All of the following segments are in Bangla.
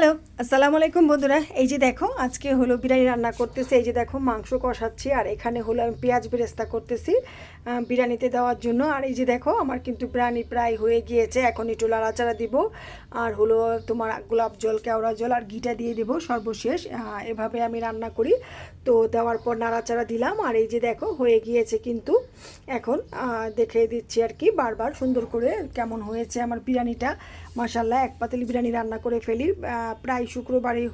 হ্যালো, আসসালামু আলাইকুম বন্ধুরা। এই যে দেখো আজকে হলো বিরিয়ানি রান্না করতেছি। এই যে দেখো মাংস কষাচ্ছি আর এখানে হলো আমি পেঁয়াজ বেরেস্তা করতেছি বিরিয়ানিতে দেওয়ার জন্য। আর এই যে দেখো আমার কিন্তু বিরিয়ানি প্রায় হয়ে গিয়েছে, এখন একটু নাড়াচাড়া দিব আর হলো তোমার গোলাপ জল, কেওড়া জল আর ঘিটা দিয়ে দেবো সর্বশেষ। এভাবে আমি রান্না করি। তো দেওয়ার পর নাড়াচাড়া দিলাম আর এই যে দেখো হয়ে গিয়েছে কিন্তু। এখন দেখে দিচ্ছি আর কি বারবার সুন্দর করে কেমন হয়েছে আমার বিরিয়ানিটা। মাশাআল্লাহ এক পাতিল বিরিয়ানি রান্না করে ফেলি। প্রায় শুক্রবারই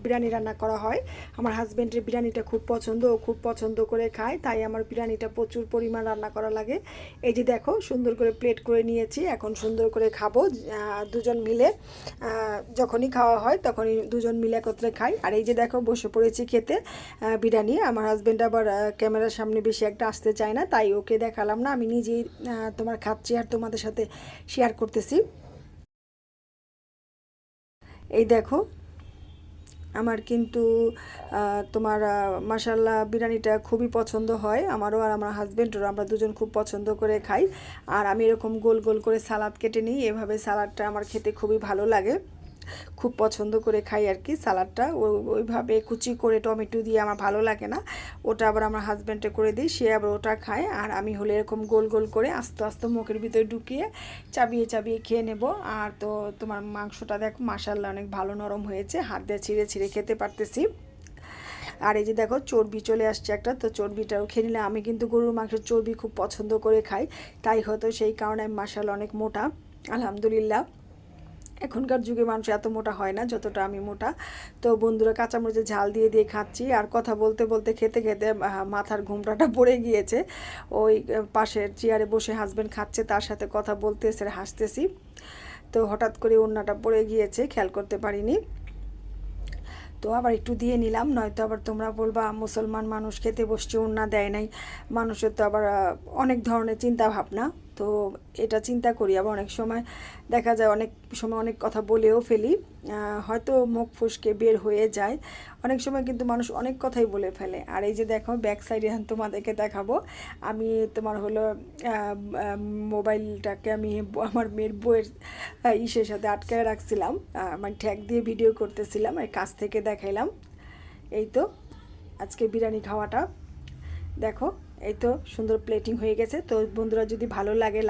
বিরিয়ানি রান্না করা হয়। আমার হাজব্যান্ডের বিরিয়ানিটা খুব পছন্দ, ও খুব পছন্দ করে খায়, তাই আমার বিরিয়ানিটা প্রচুর পরিমাণ রান্না করা লাগে। এই যে দেখো সুন্দর করে প্লেট করে নিয়েছি, এখন সুন্দর করে খাবো দুজন মিলে। যখনই খাওয়া হয় তখনই দুজন মিলে একত্রে খাই। আর এই যে দেখো বসে পড়েছি খেতে বিরিয়ানি। আমার হাজব্যান্ড আবার ক্যামেরার সামনে বেশি একটা আসতে চায় না, তাই ওকে দেখালাম না, আমি নিজেই তোমার খাচ্ছি আর তোমাদের সাথে শেয়ার করতেছি। এই দেখো আমার কিন্তু তোমার মাশাল্লাহ বিরিয়ানিটা খুবই পছন্দ হয় আমারও আর আমার হাজব্যান্ডেরও, আমরা দুজন খুব পছন্দ করে খাই। আর আমি এরকম গোল গোল করে সালাদ কেটে নিই, এভাবে সালাদটা আমার খেতে খুবই ভালো লাগে, খুব পছন্দ করে খাই আর কি সালাদটা। ওইভাবে কুচি করে টমেটো দিয়ে আমার ভালো লাগে না, ওটা আবার আমার হাজব্যান্ডে করে দিই, সে আবার ওটা খায়। আর আমি হলে এরকম গোল গোল করে আস্তে আস্তে মুখের ভিতরে ঢুকিয়ে চাবিয়ে চাবিয়ে খেয়ে নেব। আর তো তোমার মাংসটা দেখো মাশাআল্লাহ অনেক ভালো নরম হয়েছে, হাত দিয়ে ছিঁড়ে ছিঁড়ে খেতে পারতেছি। আর এই যে দেখো চর্বি চলে আসছে একটা, তো চর্বিটাও খেয়ে নিলে। আমি কিন্তু গরুর মাংসের চর্বি খুব পছন্দ করে খাই, তাই হয়তো সেই কারণে আমি মাশাআল্লাহ অনেক মোটা, আলহামদুলিল্লাহ। এখনকার যুগে মানুষ এত মোটা হয় না যতটা আমি মোটা। তো বন্ধুরা কাঁচামরিচের ঝাল দিয়ে দিয়ে খাচ্ছি আর কথা বলতে বলতে খেতে খেতে মাথার ঘুমটাটা পড়ে গিয়েছে। ওই পাশের চেয়ারে বসে হাজব্যান্ড খাচ্ছে, তার সাথে কথা বলতেছে হাসতেছি। তো হঠাৎ করে ওড়নাটা পড়ে গিয়েছে, খেয়াল করতে পারিনি। তো আবার একটু দিয়ে নিলাম, নয়তো আবার তোমরা বলবা মুসলমান মানুষ খেতে বসছে ওড়না দেয় নাই। মানুষের তো আবার অনেক ধরনের চিন্তা ভাবনা, তো এটা চিন্তা করি। আবার অনেক সময় দেখা যায়, অনেক সময় অনেক কথা বলেও ফেলি, হয়তো মুখ ফুসকে বের হয়ে যায়। অনেক সময় কিন্তু মানুষ অনেক কথাই বলে ফেলে। আর এই যে দেখো ব্যাক সাইডে তোমাদেরকে দেখাবো, আমি তোমার হলো মোবাইলটাকে আমি আমার মেয়ের বইয়ের ইসের সাথে আটকায় রাখছিলাম, মানে ঠ্যাক দিয়ে ভিডিও করতেছিলাম, এই কাছ থেকে দেখাইলাম। এই তো আজকে বিরিয়ানি খাওয়াটা দেখো, এই তো সুন্দর প্লেটিং হয়ে গেছে। তো বন্ধুরা যদি ভালো লাগে লাইক